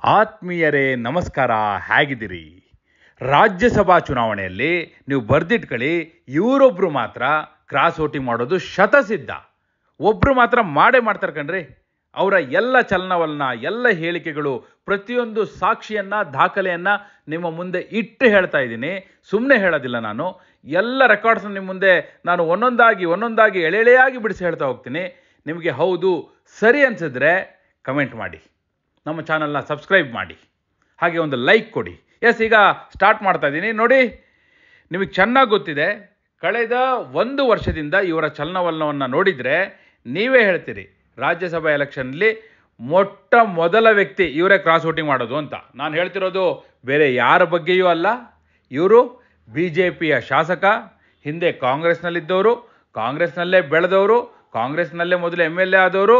ಆತ್ಮೀಯರೇ ನಮಸ್ಕಾರ, ಹೇಗಿದ್ದೀರಿ? ರಾಜ್ಯಸಭಾ ಚುನಾವಣೆಯಲ್ಲಿ ನೀವು ಬರೆದಿಟ್ಕೊಳ್ಳಿ, ಇವರೊಬ್ಬರು ಮಾತ್ರ ಕ್ರಾಸ್ ವೋಟಿಂಗ್ ಮಾಡೋದು ಶತಸಿದ್ಧ. ಒಬ್ಬರು ಮಾತ್ರ ಮಾಡ್ತಾರೆ ಕಣ್ರಿ. ಅವರ ಎಲ್ಲ ಚಲನವಲನ, ಎಲ್ಲ ಹೇಳಿಕೆಗಳು, ಪ್ರತಿಯೊಂದು ಸಾಕ್ಷಿಯನ್ನು, ದಾಖಲೆಯನ್ನು ನಿಮ್ಮ ಮುಂದೆ ಇಟ್ಟು ಹೇಳ್ತಾ ಇದ್ದೀನಿ. ಸುಮ್ಮನೆ ಹೇಳೋದಿಲ್ಲ ನಾನು. ಎಲ್ಲ ರೆಕಾರ್ಡ್ಸ್ನ ನಿಮ್ಮ ಮುಂದೆ ನಾನು ಒಂದೊಂದಾಗಿ ಎಳೆಯಾಗಿ ಬಿಡಿಸಿ ಹೇಳ್ತಾ ಹೋಗ್ತೀನಿ. ನಿಮಗೆ ಹೌದು ಸರಿ ಅನಿಸಿದ್ರೆ ಕಮೆಂಟ್ ಮಾಡಿ, ನಮ್ಮ ಚಾನಲ್ನ ಸಬ್ಸ್ಕ್ರೈಬ್ ಮಾಡಿ, ಹಾಗೆ ಒಂದು ಲೈಕ್ ಕೊಡಿ. ಈಗ ಸ್ಟಾರ್ಟ್ ಮಾಡ್ತಾ ಇದ್ದೀನಿ. ನೋಡಿ, ನಿಮಗೆ ಚೆನ್ನಾಗಿ ಗೊತ್ತಿದೆ, ಕಳೆದ 1 ವರ್ಷದಿಂದ ಇವರ ಚಲನವಲನವನ್ನು ನೋಡಿದರೆ ನೀವೇ ಹೇಳ್ತೀರಿ, ರಾಜ್ಯಸಭಾ ಎಲೆಕ್ಷನ್ನಲ್ಲಿ ಮೊಟ್ಟ ಮೊದಲ ವ್ಯಕ್ತಿ ಇವರೇ ಕ್ರಾಸ್ ವೋಟಿಂಗ್ ಮಾಡೋದು ಅಂತ. ನಾನು ಹೇಳ್ತಿರೋದು ಬೇರೆ ಯಾರ ಬಗ್ಗೆಯೂ ಅಲ್ಲ. ಇವರು BJPಯ ಶಾಸಕ, ಹಿಂದೆ ಕಾಂಗ್ರೆಸ್ನಲ್ಲಿದ್ದವರು, ಕಾಂಗ್ರೆಸ್ನಲ್ಲೇ ಬೆಳೆದವರು, ಕಾಂಗ್ರೆಸ್ನಲ್ಲೇ ಮೊದಲು MLA ಆದವರು,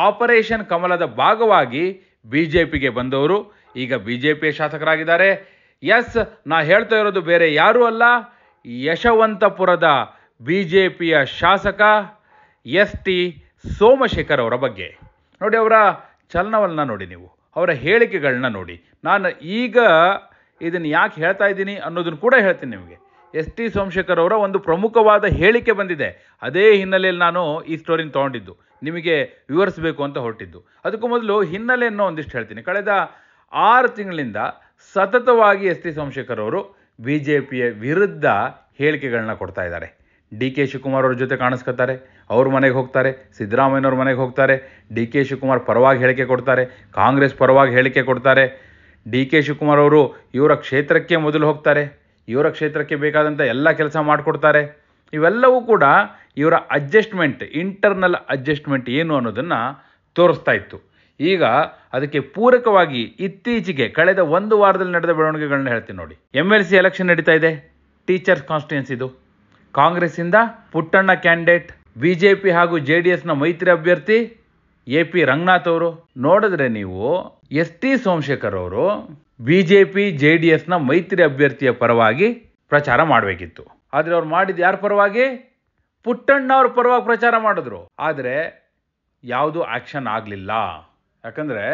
ಆಪರೇಷನ್ ಕಮಲದ ಭಾಗವಾಗಿ BJPಗೆ ಬಂದವರು, ಈಗ BJPಯ ಶಾಸಕರಾಗಿದ್ದಾರೆ. ನಾ ಹೇಳ್ತಾ ಇರೋದು ಬೇರೆ ಯಾರೂ ಅಲ್ಲ, ಯಶವಂತಪುರದ BJPಯ ಶಾಸಕ ST ಸೋಮಶೇಖರ್ ಅವರ ಬಗ್ಗೆ. ನೋಡಿ, ಅವರ ಚಲನವಲನ ನೋಡಿ, ನೀವು ಅವರ ಹೇಳಿಕೆಗಳನ್ನ ನೋಡಿ. ನಾನು ಈಗ ಇದನ್ನು ಯಾಕೆ ಹೇಳ್ತಾ ಇದ್ದೀನಿ ಅನ್ನೋದನ್ನು ಕೂಡ ಹೇಳ್ತೀನಿ ನಿಮಗೆ. ST ಸೋಮಶೇಖರ್ ಅವರ ಒಂದು ಪ್ರಮುಖವಾದ ಹೇಳಿಕೆ ಬಂದಿದೆ. ಅದೇ ಹಿನ್ನೆಲೆಯಲ್ಲಿ ನಾನು ಈ ಸ್ಟೋರಿನ ತೊಗೊಂಡಿದ್ದು, ನಿಮಗೆ ವಿವರಿಸಬೇಕು ಅಂತ ಹೊರಟಿದ್ದು. ಅದಕ್ಕೂ ಮೊದಲು ಹಿನ್ನೆಲೆಯನ್ನು ಒಂದಿಷ್ಟು ಹೇಳ್ತೀನಿ. ಕಳೆದ 6 ತಿಂಗಳಿಂದ ಸತತವಾಗಿ ST ಸೋಮಶೇಖರ್ ಅವರು BJPಯ ವಿರುದ್ಧ ಹೇಳಿಕೆಗಳನ್ನ ಕೊಡ್ತಾ ಇದ್ದಾರೆ. DK ಶಿವಕುಮಾರ್ ಅವ್ರ ಜೊತೆ ಕಾಣಿಸ್ಕೊತಾರೆ, ಅವ್ರ ಮನೆಗೆ ಹೋಗ್ತಾರೆ, ಸಿದ್ದರಾಮಯ್ಯನವ್ರ ಮನೆಗೆ ಹೋಗ್ತಾರೆ, DK ಶಿವಕುಮಾರ್ ಪರವಾಗಿ ಹೇಳಿಕೆ ಕೊಡ್ತಾರೆ, ಕಾಂಗ್ರೆಸ್ ಪರವಾಗಿ ಹೇಳಿಕೆ ಕೊಡ್ತಾರೆ. DK ಶಿವಕುಮಾರ್ ಅವರು ಇವರ ಕ್ಷೇತ್ರಕ್ಕೆ ಮೊದಲು ಹೋಗ್ತಾರೆ, ಇವರ ಕ್ಷೇತ್ರಕ್ಕೆ ಬೇಕಾದಂಥ ಎಲ್ಲ ಕೆಲಸ ಮಾಡಿಕೊಡ್ತಾರೆ. ಇವೆಲ್ಲವೂ ಕೂಡ ಇವರ ಅಡ್ಜಸ್ಟ್ಮೆಂಟ್, ಇಂಟರ್ನಲ್ ಅಡ್ಜಸ್ಟ್ಮೆಂಟ್ ಏನು ಅನ್ನೋದನ್ನು ತೋರಿಸ್ತಾ ಇತ್ತು. ಈಗ ಅದಕ್ಕೆ ಪೂರಕವಾಗಿ ಇತ್ತೀಚೆಗೆ ಕಳೆದ 1 ವಾರದಲ್ಲಿ ನಡೆದ ಬೆಳವಣಿಗೆಗಳನ್ನ ಹೇಳ್ತೀನಿ ನೋಡಿ. MLC ಎಲೆಕ್ಷನ್ ನಡೀತಾ ಇದೆ, ಟೀಚರ್ಸ್ ಕಾನ್ಸ್ಟಿಟ್ಯೂನ್ಸಿದು. ಕಾಂಗ್ರೆಸ್ಸಿಂದ ಪುಟ್ಟಣ್ಣ ಕ್ಯಾಂಡಿಡೇಟ್, BJP ಹಾಗೂ JDSನ ಮೈತ್ರಿ ಅಭ್ಯರ್ಥಿ AP ರಂಗನಾಥ್ ಅವರು. ನೋಡಿದ್ರೆ ನೀವು ST ಸೋಮಶೇಖರ್ ಅವರು BJP JDSನ ಮೈತ್ರಿ ಅಭ್ಯರ್ಥಿಯ ಪರವಾಗಿ ಪ್ರಚಾರ ಮಾಡಬೇಕಿತ್ತು. ಆದರೆ ಅವ್ರು ಮಾಡಿದ್ದು ಯಾರ ಪರವಾಗಿ? ಪುಟ್ಟಣ್ಣ ಅವ್ರ ಪರವಾಗಿ ಪ್ರಚಾರ ಮಾಡಿದ್ರು. ಆದರೆ ಯಾವುದೂ ಆ್ಯಕ್ಷನ್ ಆಗಲಿಲ್ಲ. ಯಾಕಂದರೆ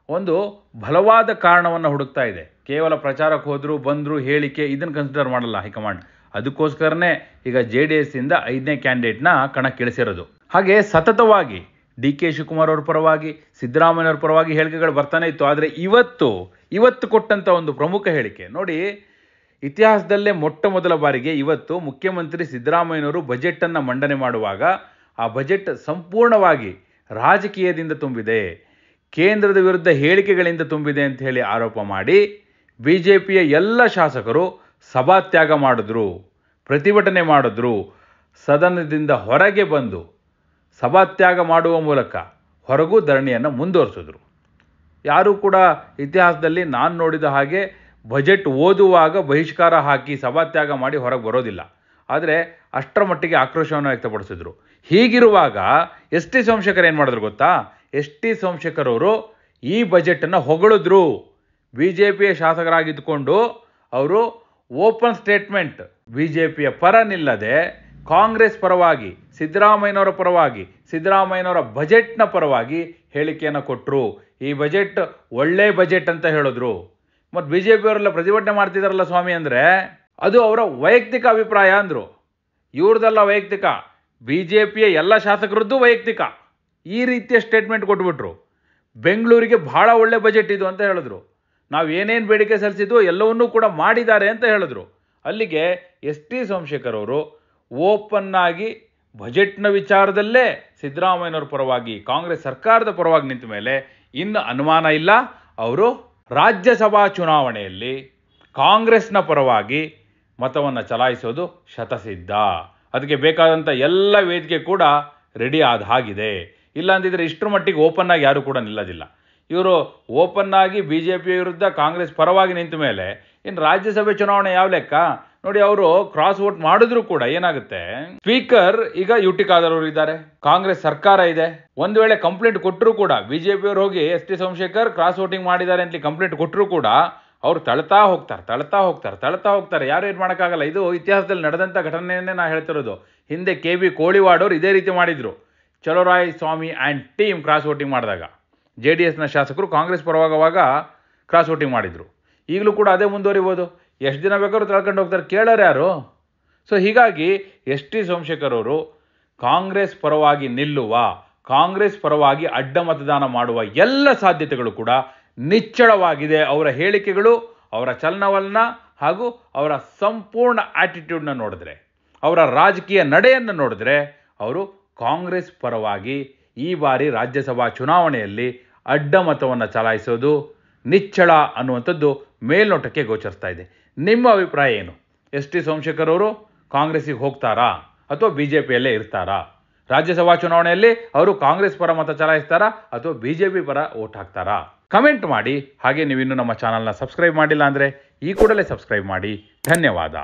ಒಂದು ಬಲವಾದ ಕಾರಣವನ್ನು ಹುಡುಕ್ತಾ ಇದೆ. ಕೇವಲ ಪ್ರಚಾರಕ್ಕೆ ಹೋದರು, ಬಂದರು, ಹೇಳಿಕೆ, ಇದನ್ನು ಕನ್ಸಿಡರ್ ಮಾಡಲ್ಲ ಹೈಕಮಾಂಡ್. ಅದಕ್ಕೋಸ್ಕರನೇ ಈಗ JDSಯಿಂದ 5ನೇ ಕ್ಯಾಂಡಿಡೇಟ್ನ ಕಣಕ್ಕಿಳಿಸಿರೋದು. ಹಾಗೆ ಸತತವಾಗಿ DK ಶಿವಕುಮಾರ್ ಅವ್ರ ಪರವಾಗಿ, ಸಿದ್ದರಾಮಯ್ಯವ್ರ ಪರವಾಗಿ ಹೇಳಿಕೆಗಳು ಬರ್ತಾನೆ ಇತ್ತು. ಆದರೆ ಇವತ್ತು ಕೊಟ್ಟಂಥ ಒಂದು ಪ್ರಮುಖ ಹೇಳಿಕೆ ನೋಡಿ, ಇತಿಹಾಸದಲ್ಲೇ ಮೊಟ್ಟ ಮೊದಲ ಬಾರಿಗೆ ಇವತ್ತು ಮುಖ್ಯಮಂತ್ರಿ ಸಿದ್ದರಾಮಯ್ಯನವರು ಬಜೆಟನ್ನು ಮಂಡನೆ ಮಾಡುವಾಗ ಆ ಬಜೆಟ್ ಸಂಪೂರ್ಣವಾಗಿ ರಾಜಕೀಯದಿಂದ ತುಂಬಿದೆ, ಕೇಂದ್ರದ ವಿರುದ್ಧ ಹೇಳಿಕೆಗಳಿಂದ ತುಂಬಿದೆ ಅಂತ ಹೇಳಿ ಆರೋಪ ಮಾಡಿ BJPಯ ಎಲ್ಲ ಶಾಸಕರು ಸಭಾತ್ಯಾಗ ಮಾಡಿದ್ರು, ಪ್ರತಿಭಟನೆ ಮಾಡಿದ್ರು, ಸದನದಿಂದ ಹೊರಗೆ ಬಂದು ಸಭಾತ್ಯಾಗ ಮಾಡುವ ಮೂಲಕ ಹೊರಗೂ ಧರಣಿಯನ್ನು ಮುಂದುವರಿಸಿದ್ರು. ಯಾರೂ ಕೂಡ ಇತಿಹಾಸದಲ್ಲಿ ನಾನು ನೋಡಿದ ಹಾಗೆ ಬಜೆಟ್ ಓದುವಾಗ ಬಹಿಷ್ಕಾರ ಹಾಕಿ ಸಭಾತ್ಯಾಗ ಮಾಡಿ ಹೊರಗೆ ಬರೋದಿಲ್ಲ. ಆದರೆ ಅಷ್ಟರ ಮಟ್ಟಿಗೆ ಆಕ್ರೋಶವನ್ನು ವ್ಯಕ್ತಪಡಿಸಿದ್ರು. ಹೀಗಿರುವಾಗ ST ಸೋಮಶೇಖರ್ ಏನು ಮಾಡಿದ್ರು ಗೊತ್ತಾ? ST ಸೋಮಶೇಖರ್ ಅವರು ಈ ಬಜೆಟನ್ನು ಹೊಗಳಿದ್ರು. BJPಯ ಶಾಸಕರಾಗಿದ್ದುಕೊಂಡು ಅವರು ಓಪನ್ ಸ್ಟೇಟ್ಮೆಂಟ್, BJPಯ ಪರ ನಿಲ್ಲದೆ ಕಾಂಗ್ರೆಸ್ ಪರವಾಗಿ, ಸಿದ್ದರಾಮಯ್ಯನವರ ಪರವಾಗಿ, ಸಿದ್ದರಾಮಯ್ಯನವರ ಬಜೆಟ್ನ ಪರವಾಗಿ ಹೇಳಿಕೆಯನ್ನು ಕೊಟ್ಟರು. ಈ ಬಜೆಟ್ ಒಳ್ಳೆ ಬಜೆಟ್ ಅಂತ ಹೇಳಿದ್ರು. ಮತ್ತು BJP ಅವರೆಲ್ಲ ಪ್ರತಿಭಟನೆ ಮಾಡ್ತಿದ್ದಾರಲ್ಲ ಸ್ವಾಮಿ ಅಂದರೆ ಅದು ಅವರ ವೈಯಕ್ತಿಕ ಅಭಿಪ್ರಾಯ ಅಂದರು. ಇವ್ರದೆಲ್ಲ ವೈಯಕ್ತಿಕ, BJPಯ ಎಲ್ಲ ಶಾಸಕರದ್ದು ವೈಯಕ್ತಿಕ. ಈ ರೀತಿಯ ಸ್ಟೇಟ್ಮೆಂಟ್ ಕೊಟ್ಬಿಟ್ರು. ಬೆಂಗಳೂರಿಗೆ ಭಾಳ ಒಳ್ಳೆ ಬಜೆಟ್ ಇದು ಅಂತ ಹೇಳಿದ್ರು. ನಾವು ಏನೇನು ಬೇಡಿಕೆ ಸಲ್ಲಿಸಿದ್ದು ಎಲ್ಲವನ್ನೂ ಕೂಡ ಮಾಡಿದ್ದಾರೆ ಅಂತ ಹೇಳಿದ್ರು. ಅಲ್ಲಿಗೆ ST ಸೋಮಶೇಖರ್ ಅವರು ಓಪನ್ನಾಗಿ ಬಜೆಟ್ನ ವಿಚಾರದಲ್ಲೇ ಸಿದ್ದರಾಮಯ್ಯನವ್ರ ಪರವಾಗಿ, ಕಾಂಗ್ರೆಸ್ ಸರ್ಕಾರದ ಪರವಾಗಿ ನಿಂತ ಮೇಲೆ ಇನ್ನು ಅನುಮಾನ ಇಲ್ಲ, ಅವರು ರಾಜ್ಯಸಭಾ ಚುನಾವಣೆಯಲ್ಲಿ ಕಾಂಗ್ರೆಸ್ನ ಪರವಾಗಿ ಮತವನ್ನು ಚಲಾಯಿಸೋದು ಶತಸಿದ್ಧ. ಅದಕ್ಕೆ ಬೇಕಾದಂಥ ಎಲ್ಲ ವೇದಿಕೆ ಕೂಡ ರೆಡಿ ಆದ ಹಾಗಿದೆ. ಇಲ್ಲ ಅಂದಿದ್ರೆ ಇಷ್ಟರ ಮಟ್ಟಿಗೆ ಓಪನ್ನಾಗಿ ಯಾರೂ ಕೂಡ ನಿಲ್ಲೋದಿಲ್ಲ. ಇವರು ಓಪನ್ನಾಗಿ BJP ವಿರುದ್ಧ ಕಾಂಗ್ರೆಸ್ ಪರವಾಗಿ ನಿಂತ ಮೇಲೆ ಇನ್ನು ರಾಜ್ಯಸಭೆ ಚುನಾವಣೆ ಯಾವ ಲೆಕ್ಕ ನೋಡಿ. ಅವರು ಕ್ರಾಸ್ ವೋಟ್ ಮಾಡಿದ್ರು ಕೂಡ ಏನಾಗುತ್ತೆ, ಸ್ಪೀಕರ್ ಈಗ UT ಖಾದರ್ ಅವರು ಇದ್ದಾರೆ, ಕಾಂಗ್ರೆಸ್ ಸರ್ಕಾರ ಇದೆ. ಒಂದು ವೇಳೆ ಕಂಪ್ಲೇಂಟ್ ಕೊಟ್ಟರು ಕೂಡ BJP ಅವರು ಹೋಗಿ ST ಸೋಮಶೇಖರ್ ಕ್ರಾಸ್ ವೋಟಿಂಗ್ ಮಾಡಿದ್ದಾರೆ ಅಂತ ಕಂಪ್ಲೇಂಟ್ ಕೊಟ್ಟರು ಕೂಡ ಅವ್ರು ತಳ್ತಾ ಹೋಗ್ತಾರೆ. ಯಾರು ಏನು ಮಾಡೋಕ್ಕಾಗಲ್ಲ. ಇದು ಇತಿಹಾಸದಲ್ಲಿ ನಡೆದಂಥ ಘಟನೆಯನ್ನೇ ನಾನು ಹೇಳ್ತಿರೋದು. ಹಿಂದೆ KB ಕೋಳಿವಾಡ್ ಅವರು ಇದೇ ರೀತಿ ಮಾಡಿದರು. ಚಲೋರಾಯ್ ಸ್ವಾಮಿ ಆ್ಯಂಡ್ ಟೀಮ್ ಕ್ರಾಸ್ ವೋಟಿಂಗ್ ಮಾಡಿದಾಗ JDSನ ಶಾಸಕರು ಕಾಂಗ್ರೆಸ್ ಪರವಾಗುವಾಗ ಕ್ರಾಸ್ ವೋಟಿಂಗ್ ಮಾಡಿದರು. ಈಗಲೂ ಕೂಡ ಅದೇ ಮುಂದುವರಿಬೋದು. ಎಷ್ಟು ದಿನ ಬೇಕಾದ್ರೂ ತಳ್ಕೊಂಡು ಹೋಗ್ತಾರೆ, ಕೇಳೋರು ಯಾರು? ಸೊ ಹೀಗಾಗಿ ಎಸ್ ಟಿ ಸೋಮಶೇಖರ್ ಅವರು ಕಾಂಗ್ರೆಸ್ ಪರವಾಗಿ ನಿಲ್ಲುವ, ಕಾಂಗ್ರೆಸ್ ಪರವಾಗಿ ಅಡ್ಡ ಮತದಾನ ಮಾಡುವ ಎಲ್ಲ ಸಾಧ್ಯತೆಗಳು ಕೂಡ ನಿಚ್ಚಳವಾಗಿದೆ. ಅವರ ಹೇಳಿಕೆಗಳು, ಅವರ ಚಲನವಲನ ಹಾಗೂ ಅವರ ಸಂಪೂರ್ಣ ಆಟಿಟ್ಯೂಡ್ನ ನೋಡಿದ್ರೆ, ಅವರ ರಾಜಕೀಯ ನಡೆಯನ್ನು ನೋಡಿದ್ರೆ ಅವರು ಕಾಂಗ್ರೆಸ್ ಪರವಾಗಿ ಈ ಬಾರಿ ರಾಜ್ಯಸಭಾ ಚುನಾವಣೆಯಲ್ಲಿ ಅಡ್ಡ ಮತವನ್ನು ಚಲಾಯಿಸೋದು ನಿಚ್ಚಳ ಅನ್ನುವಂಥದ್ದು ಮೇಲ್ನೋಟಕ್ಕೆ ಗೋಚರಿಸ್ತಾ ಇದೆ. ನಿಮ್ಮ ಅಭಿಪ್ರಾಯ ಏನು? ಎಸ್ ಟಿ ಸೋಮಶೇಖರ್ ಅವರು ಕಾಂಗ್ರೆಸ್ಸಿಗೆ ಹೋಗ್ತಾರಾ ಅಥವಾ ಬಿ ಜೆ ಪಿಯಲ್ಲೇ ಇರ್ತಾರಾ? ರಾಜ್ಯಸಭಾ ಚುನಾವಣೆಯಲ್ಲಿ ಅವರು ಕಾಂಗ್ರೆಸ್ ಪರ ಮತ ಚಲಾಯಿಸ್ತಾರಾ ಅಥವಾ ಬಿ ಜೆ ಪಿ ಪರ ವೋಟ್ ಹಾಕ್ತಾರಾ? ಕಮೆಂಟ್ ಮಾಡಿ. ಹಾಗೆ ನೀವಿನ್ನೂ ನಮ್ಮ ಚಾನಲ್ನ ಸಬ್ಸ್ಕ್ರೈಬ್ ಮಾಡಿಲ್ಲ ಅಂದರೆ ಈ ಕೂಡಲೇ ಸಬ್ಸ್ಕ್ರೈಬ್ ಮಾಡಿ. ಧನ್ಯವಾದ.